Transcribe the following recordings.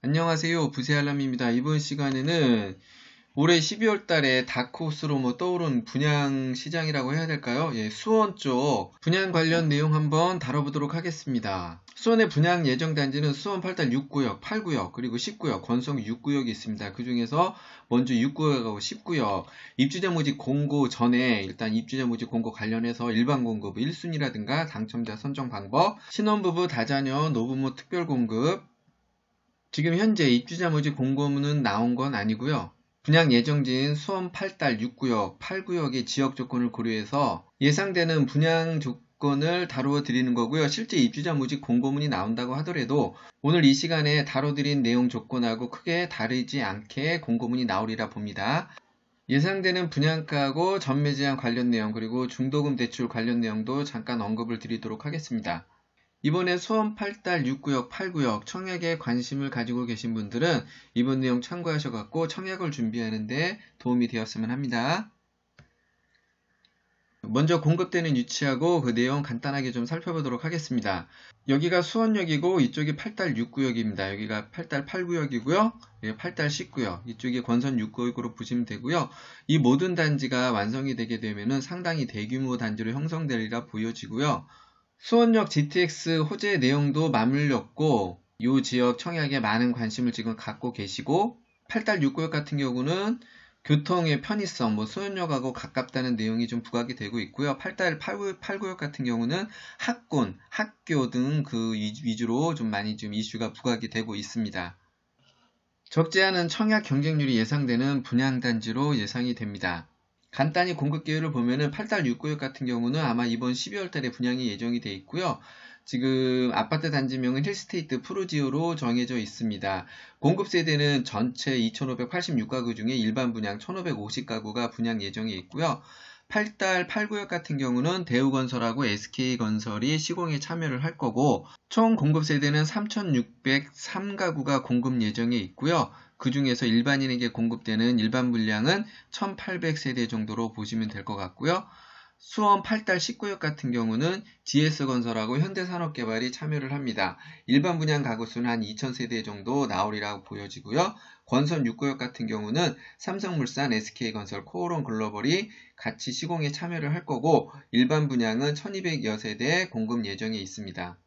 안녕하세요. 부세알람입니다. 이번 시간에는 올해 12월 달에 다크호스로 떠오른 분양 시장이라고 해야 될까요? 수원 쪽 분양 관련 내용 한번 다뤄보도록 하겠습니다. 수원의 분양 예정 단지는 수원 8달 6구역, 8구역, 그리고 10구역, 권성 6구역이 있습니다. 그 중에서 먼저 6구역하고 10구역 입주자 모집 공고 전에 일단 입주자 모집 공고 관련해서 일반 공급 1순위라든가 당첨자 선정 방법, 신혼부부 다자녀 노부모 특별 공급, 지금 현재 입주자 모집 공고문은 나온 건 아니고요. 분양 예정지인 수원 8달 6구역, 8구역의 지역 조건을 고려해서 예상되는 분양 조건을 다루어 드리는 거고요. 실제 입주자 모집 공고문이 나온다고 하더라도 오늘 이 시간에 다뤄드린 내용 조건하고 크게 다르지 않게 공고문이 나오리라 봅니다. 예상되는 분양가하고 전매 제한 관련 내용 그리고 중도금 대출 관련 내용도 잠깐 언급을 드리도록 하겠습니다. 이번에 수원 8달 6구역, 8구역 청약에 관심을 가지고 계신 분들은 이번 내용 참고하셔서 청약을 준비하는 데 도움이 되었으면 합니다. 먼저 공급되는 위치하고 그 내용 간단하게 좀 살펴보도록 하겠습니다. 여기가 수원역이고 이쪽이 8달 6구역입니다. 여기가 8달 8구역이고요. 8달 10구역, 이쪽이 권선 6구역으로 보시면 되고요. 이 모든 단지가 완성이 되게 되면 상당히 대규모 단지로 형성되리라 보여지고요. 수원역 GTX 호재 내용도 맞물렸고 이 지역 청약에 많은 관심을 지금 갖고 계시고 8달 6구역 같은 경우는 교통의 편의성, 수원역하고 가깝다는 내용이 좀 부각이 되고 있고요. 8달 8구역 같은 경우는 학군, 학교 등 그 위주로 좀 많이 좀 이슈가 부각이 되고 있습니다. 적지 않은 청약 경쟁률이 예상되는 분양단지로 예상이 됩니다. 간단히 공급 기회를 보면은 8달 6구역 같은 경우는 아마 이번 12월 달에 분양이 예정이 되어 있고요. 지금 아파트 단지명은 힐스테이트 프루지오로 정해져 있습니다. 공급 세대는 전체 2,586가구 중에 일반 분양 1,550가구가 분양 예정이 있고요. 8달 8구역 같은 경우는 대우건설하고 SK건설이 시공에 참여를 할 거고 총 공급 세대는 3,603가구가 공급 예정에 있고요. 그 중에서 일반인에게 공급되는 일반 물량은 1,800세대 정도로 보시면 될 것 같고요. 수원 8달 19역 같은 경우는 GS건설하고 현대산업개발이 참여를 합니다. 일반 분양 가구 수는 한 2,000세대 정도 나오리라고 보여지고요. 권선 6구역 같은 경우는 삼성물산, SK건설, 코오롱글로벌이 같이 시공에 참여를 할 거고 일반 분양은 1,200여 세대 공급 예정에 있습니다.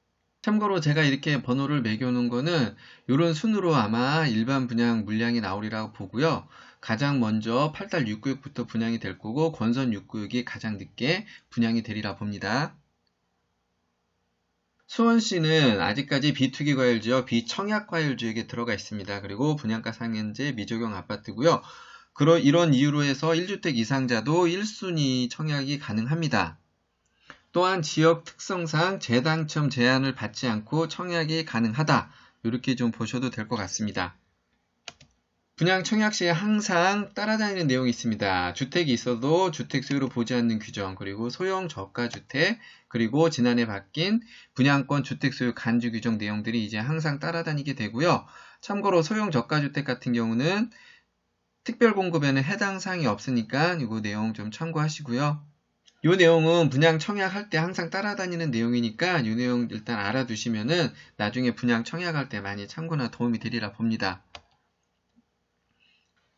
참고로 제가 이렇게 번호를 매겨놓은 거는 이런 순으로 아마 일반 분양 물량이 나오리라고 보고요. 가장 먼저 8달 6구역부터 분양이 될 거고 권선 6구역이 가장 늦게 분양이 되리라 봅니다. 수원시는 아직까지 비투기 과열지역, 비청약 과열지역에 들어가 있습니다. 그리고 분양가 상한제 미적용 아파트고요. 이런 이유로 해서 1주택 이상자도 1순위 청약이 가능합니다. 또한 지역 특성상 재당첨 제한을 받지 않고 청약이 가능하다. 이렇게 좀 보셔도 될 것 같습니다. 분양 청약 시에 항상 따라다니는 내용이 있습니다. 주택이 있어도 주택 소유로 보지 않는 규정, 그리고 소형 저가주택, 그리고 지난해 바뀐 분양권 주택 소유 간주 규정 내용들이 이제 항상 따라다니게 되고요. 참고로 소형 저가주택 같은 경우는 특별 공급에는 해당 사항이 없으니까 이거 내용 좀 참고하시고요. 이 내용은 분양 청약할 때 항상 따라다니는 내용이니까 이 내용 일단 알아두시면은 나중에 분양 청약할 때 많이 참고나 도움이 되리라 봅니다.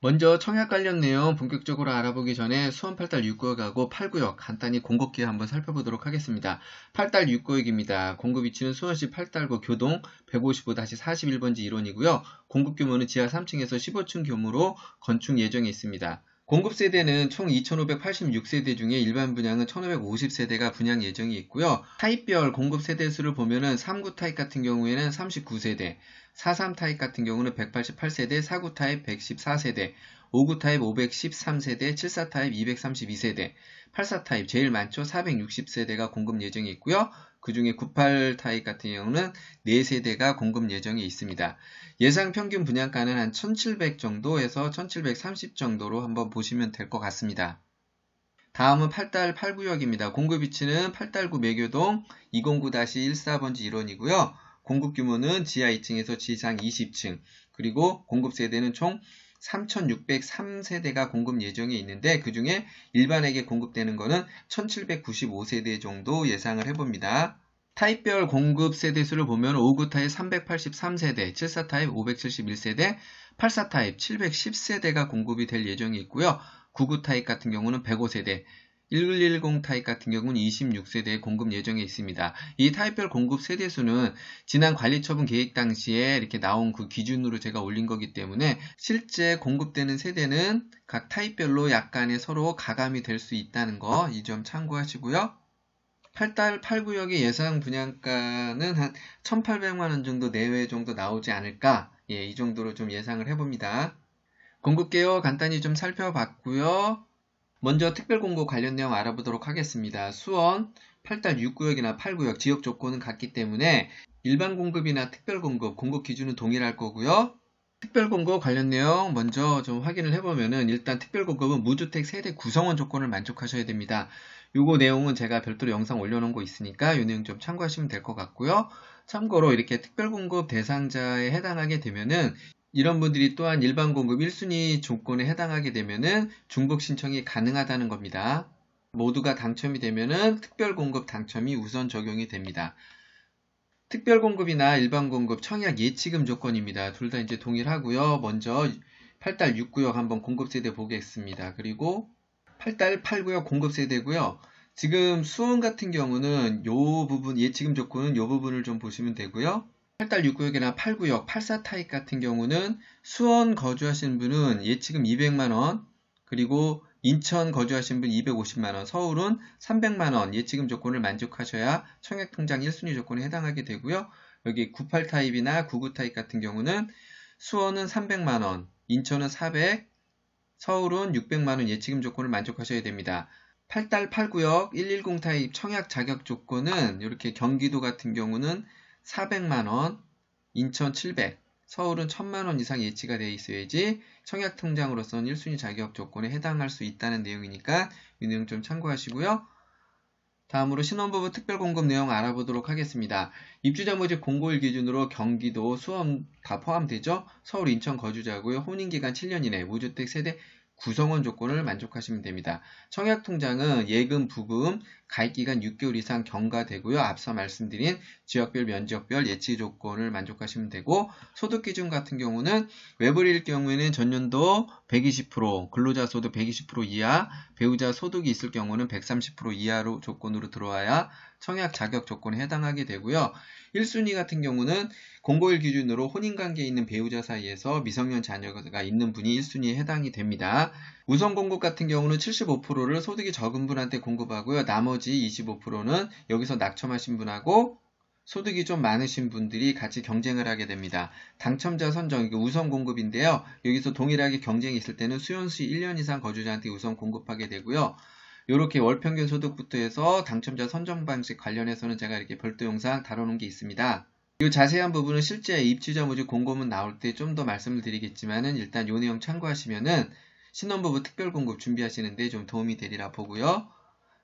먼저 청약 관련 내용 본격적으로 알아보기 전에 수원 8달 6구역하고 8구역 간단히 공급 기회 한번 살펴보도록 하겠습니다. 8달 6구역입니다. 공급 위치는 수원시 8달구 교동 155-41번지 1원이고요. 공급 규모는 지하 3층에서 15층 규모로 건축 예정에 있습니다. 공급 세대는 총 2,586세대 중에 일반 분양은 1,550세대가 분양 예정이 있고요. 타입별 공급 세대수를 보면은 3구 타입 같은 경우에는 39세대, 4.3 타입 같은 경우는 188세대, 4구 타입 114세대, 5구 타입 513세대, 7.4 타입 232세대, 8.4 타입 제일 많죠. 460세대가 공급 예정이 있고요. 그 중에 98 타입 같은 경우는 4세대가 공급 예정이 있습니다. 예상 평균 분양가는 한 1,700 정도에서 1,730 정도로 한번 보시면 될 것 같습니다. 다음은 8달 8구역입니다. 공급 위치는 8달구 매교동 209-14번지 1원이고요. 공급 규모는 지하 2층에서 지상 20층, 그리고 공급 세대는 총 3,603세대가 공급 예정에 있는데 그 중에 일반에게 공급되는 거는 1,795세대 정도 예상을 해봅니다. 타입별 공급 세대수를 보면 5구 타입 383세대, 74 타입 571세대, 84 타입 710세대가 공급이 될 예정이 있고요. 99 타입 같은 경우는 105세대, 1110 타입 같은 경우는 26세대의 공급 예정에 있습니다. 이 타입별 공급 세대수는 지난 관리처분 계획 당시에 이렇게 나온 그 기준으로 제가 올린 거기 때문에 실제 공급되는 세대는 각 타입별로 약간의 서로 가감이 될 수 있다는 거, 이 점 참고하시고요. 8달 8구역의 예상 분양가는 한 1,800만원 정도 내외 정도 나오지 않을까, 이 정도로 좀 예상을 해봅니다. 공급개요 간단히 좀 살펴봤고요. 먼저 특별공급 관련 내용 알아보도록 하겠습니다. 수원 8달 6구역이나 8구역 지역 조건은 같기 때문에 일반 공급이나 특별공급, 공급 기준은 동일할 거고요. 특별공급 관련 내용 먼저 좀 확인을 해보면은 일단 특별공급은 무주택 세대 구성원 조건을 만족하셔야 됩니다. 요거 내용은 제가 별도로 영상 올려놓은 거 있으니까 이 내용 좀 참고하시면 될 것 같고요. 참고로 이렇게 특별공급 대상자에 해당하게 되면은 이런 분들이 또한 일반 공급 1순위 조건에 해당하게 되면은 중복 신청이 가능하다는 겁니다. 모두가 당첨이 되면은 특별공급 당첨이 우선 적용이 됩니다. 특별공급이나 일반공급 청약 예치금 조건입니다. 둘 다 이제 동일하고요. 먼저 8달 6구역 한번 공급세대 보겠습니다. 그리고 8달 8구역 공급세대고요. 지금 수원 같은 경우는 요 부분 예치금 조건은 요 부분을 좀 보시면 되고요. 8달 6구역이나 8구역 84 타입 같은 경우는 수원 거주하시는 분은 예치금 200만원, 그리고 인천 거주하신 분 250만원, 서울은 300만원 예치금 조건을 만족하셔야 청약통장 1순위 조건에 해당하게 되고요. 여기 98 타입이나 99 타입 같은 경우는 수원은 300만원, 인천은 400, 서울은 600만원 예치금 조건을 만족하셔야 됩니다. 8달 8구역 110 타입 청약 자격 조건은 이렇게 경기도 같은 경우는 400만원, 인천 700, 서울은 1000만원 이상 예치가 되어 있어야지 청약통장으로서는 1순위 자격 조건에 해당할 수 있다는 내용이니까 이 내용 좀 참고하시고요. 다음으로 신혼부부 특별공급 내용 알아보도록 하겠습니다. 입주자 모집 공고일 기준으로 경기도, 수원 다 포함되죠? 서울, 인천 거주자고요. 혼인기간 7년 이내, 무주택 세대 구성원 조건을 만족하시면 됩니다. 청약통장은 예금, 부금, 가입기간 6개월 이상 경과되고요. 앞서 말씀드린 지역별, 면적별 예치 조건을 만족하시면 되고, 소득기준 같은 경우는 외벌이일 경우에는 전년도 120%, 근로자 소득 120% 이하, 배우자 소득이 있을 경우는 130% 이하로 조건으로 들어와야 청약 자격 조건에 해당하게 되고요. 1순위 같은 경우는 공고일 기준으로 혼인관계에 있는 배우자 사이에서 미성년 자녀가 있는 분이 1순위에 해당이 됩니다. 우선 공급 같은 경우는 75%를 소득이 적은 분한테 공급하고요. 나머지 25%는 여기서 낙첨하신 분하고 소득이 좀 많으신 분들이 같이 경쟁을 하게 됩니다. 당첨자 선정, 이게 우선 공급인데요. 여기서 동일하게 경쟁이 있을 때는 수용시 1년 이상 거주자한테 우선 공급하게 되고요. 이렇게 월평균 소득부터 해서 당첨자 선정 방식 관련해서는 제가 이렇게 별도 영상 다뤄놓은 게 있습니다. 이 자세한 부분은 실제 입주자 모집 공고문 나올 때 좀 더 말씀을 드리겠지만은 일단 이 내용 참고하시면은 신혼부부 특별공급 준비하시는데 좀 도움이 되리라 보고요.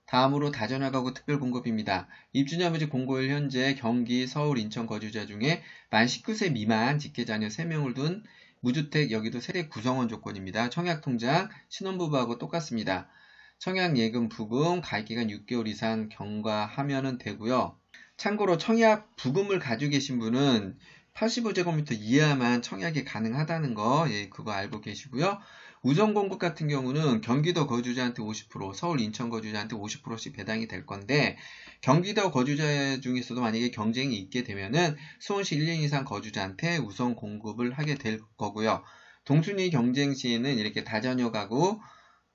다음으로 다전화가구 특별공급입니다. 입주자 모집 공고일 현재 경기, 서울, 인천 거주자 중에 만 19세 미만 직계자녀 3명을 둔 무주택 여기도 세대 구성원 조건입니다. 청약통장 신혼부부하고 똑같습니다. 청약예금, 부금, 가입기간 6개월 이상 경과하면 되고요. 참고로 청약 부금을 가지고 계신 분은 85제곱미터 이하만 청약이 가능하다는 거, 그거 알고 계시고요. 우선 공급 같은 경우는 경기도 거주자한테 50%, 서울, 인천 거주자한테 50%씩 배당이 될 건데, 경기도 거주자 중에서도 만약에 경쟁이 있게 되면은 수원시 1년 이상 거주자한테 우선 공급을 하게 될 거고요. 동순위 경쟁 시에는 이렇게 다자녀 가구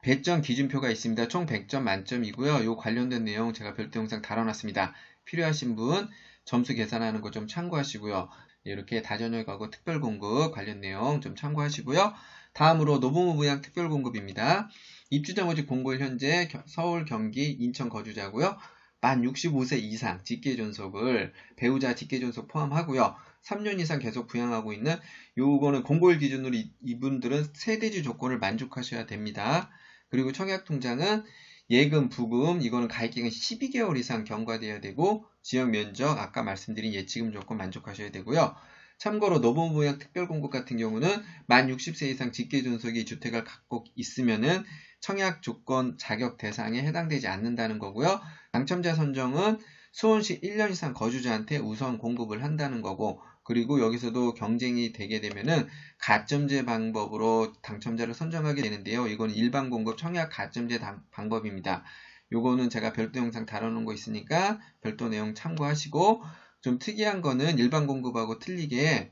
배점 기준표가 있습니다. 총 100점 만점이고요. 요 관련된 내용 제가 별도 영상 다뤄놨습니다. 필요하신 분 점수 계산하는 거 좀 참고하시고요. 이렇게 다전열 가구 특별공급 관련 내용 좀 참고하시고요. 다음으로 노부모 부양 특별공급입니다. 입주자 모집 공고일 현재 서울, 경기, 인천 거주자고요. 만 65세 이상 직계존속을 배우자 직계존속 포함하고요. 3년 이상 계속 부양하고 있는 요거는 공고일 기준으로 이분들은 세대주 조건을 만족하셔야 됩니다. 그리고 청약통장은 예금, 부금, 이거는 가입기간 12개월 이상 경과되어야 되고 지역 면적, 아까 말씀드린 예치금 조건 만족하셔야 되고요. 참고로 노부모 부양 특별공급 같은 경우는 만 60세 이상 직계존속이 주택을 갖고 있으면은 청약 조건 자격 대상에 해당되지 않는다는 거고요. 당첨자 선정은 수원시 1년 이상 거주자한테 우선 공급을 한다는 거고, 그리고 여기서도 경쟁이 되게 되면은 가점제 방법으로 당첨자를 선정하게 되는데요. 이건 일반 공급 청약 가점제 방법입니다. 요거는 제가 별도 영상 다뤄놓은 거 있으니까 별도 내용 참고하시고, 좀 특이한 거는 일반 공급하고 틀리게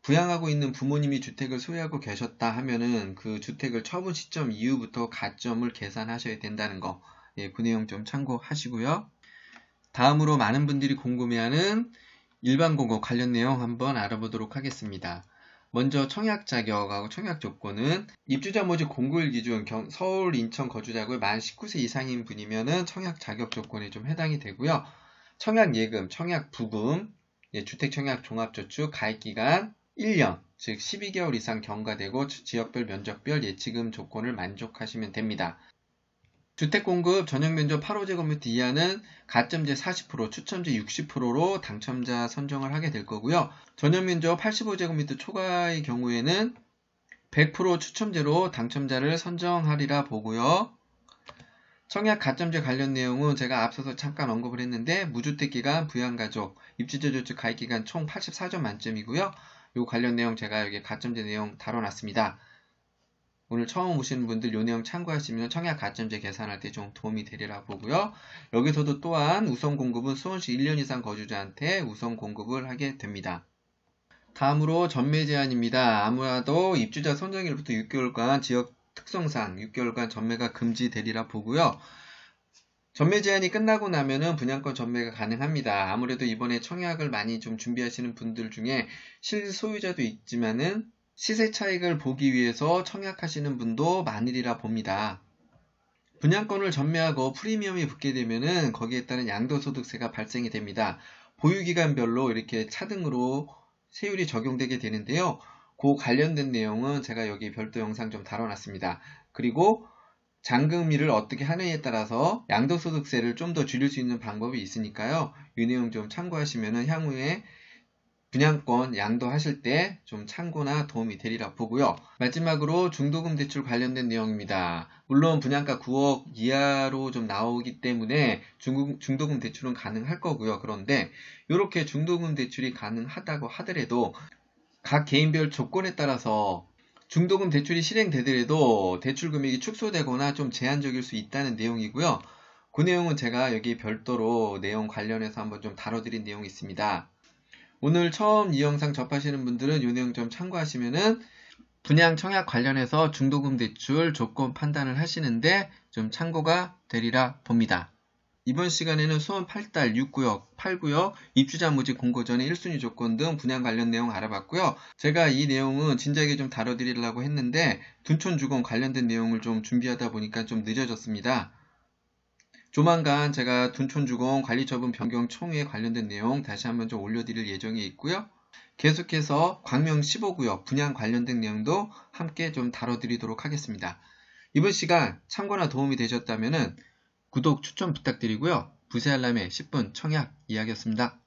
부양하고 있는 부모님이 주택을 소유하고 계셨다 하면은 그 주택을 처분 시점 이후부터 가점을 계산하셔야 된다는 거, 예, 그 내용 좀 참고하시고요. 다음으로 많은 분들이 궁금해하는 일반 공급 관련 내용 한번 알아보도록 하겠습니다. 먼저 청약 자격하고 청약 조건은 입주자 모집 공고일 기준 서울, 인천 거주자고 만 19세 이상인 분이면은 청약 자격 조건에 좀 해당이 되고요. 청약 예금, 청약 부금, 주택 청약 종합저축 가입 기간 1년, 즉 12개월 이상 경과되고 지역별 면적별 예치금 조건을 만족하시면 됩니다. 주택공급 전용면적 8호제곱미터 이하는 가점제 40%, 추첨제 60%로 당첨자 선정을 하게 될 거고요. 전용면적 85제곱미터 초과의 경우에는 100% 추첨제로 당첨자를 선정하리라 보고요. 청약 가점제 관련 내용은 제가 앞서서 잠깐 언급을 했는데 무주택기간, 부양가족, 입주자조축 가입기간 총 84점 만점이고요. 이 관련 내용 제가 여기 가점제 내용 다뤄놨습니다. 오늘 처음 오시는 분들 이 내용 참고하시면 청약 가점제 계산할 때 좀 도움이 되리라 보고요. 여기서도 또한 우선 공급은 수원시 1년 이상 거주자한테 우선 공급을 하게 됩니다. 다음으로 전매 제한입니다. 아무래도 입주자 선정일부터 6개월간 지역 특성상 6개월간 전매가 금지되리라 보고요. 전매 제한이 끝나고 나면은 분양권 전매가 가능합니다. 아무래도 이번에 청약을 많이 좀 준비하시는 분들 중에 실소유자도 있지만은 시세 차익을 보기 위해서 청약하시는 분도 많으리라 봅니다. 분양권을 전매하고 프리미엄이 붙게 되면은 거기에 따른 양도소득세가 발생이 됩니다. 보유기간별로 이렇게 차등으로 세율이 적용되게 되는데요. 그 관련된 내용은 제가 여기 별도 영상 좀 다뤄놨습니다. 그리고 잔금일을 어떻게 하느냐에 따라서 양도소득세를 좀 더 줄일 수 있는 방법이 있으니까요. 이 내용 좀 참고하시면은 향후에 분양권 양도하실 때 좀 참고나 도움이 되리라 보고요. 마지막으로 중도금 대출 관련된 내용입니다. 물론 분양가 9억 이하로 좀 나오기 때문에 중도금 대출은 가능할 거고요. 그런데 이렇게 중도금 대출이 가능하다고 하더라도 각 개인별 조건에 따라서 중도금 대출이 실행되더라도 대출 금액이 축소되거나 좀 제한적일 수 있다는 내용이고요. 그 내용은 제가 여기 별도로 내용 관련해서 한번 좀 다뤄드린 내용이 있습니다. 오늘 처음 이 영상 접하시는 분들은 이 내용 좀 참고하시면은 분양 청약 관련해서 중도금 대출 조건 판단을 하시는데 좀 참고가 되리라 봅니다. 이번 시간에는 수원 8달 6구역, 8구역 입주자 모집 공고 전에 1순위 조건 등 분양 관련 내용 알아봤고요. 제가 이 내용은 진작에 좀 다뤄드리려고 했는데 둔촌주공 관련된 내용을 좀 준비하다 보니까 좀 늦어졌습니다. 조만간 제가 둔촌주공 관리처분 변경 총회에 관련된 내용 다시 한번 좀 올려드릴 예정이 있고요. 계속해서 광명 15구역 분양 관련된 내용도 함께 좀 다뤄드리도록 하겠습니다. 이번 시간 참고나 도움이 되셨다면 구독 추천 부탁드리고요. 부세 알람에 10분 청약 이야기였습니다.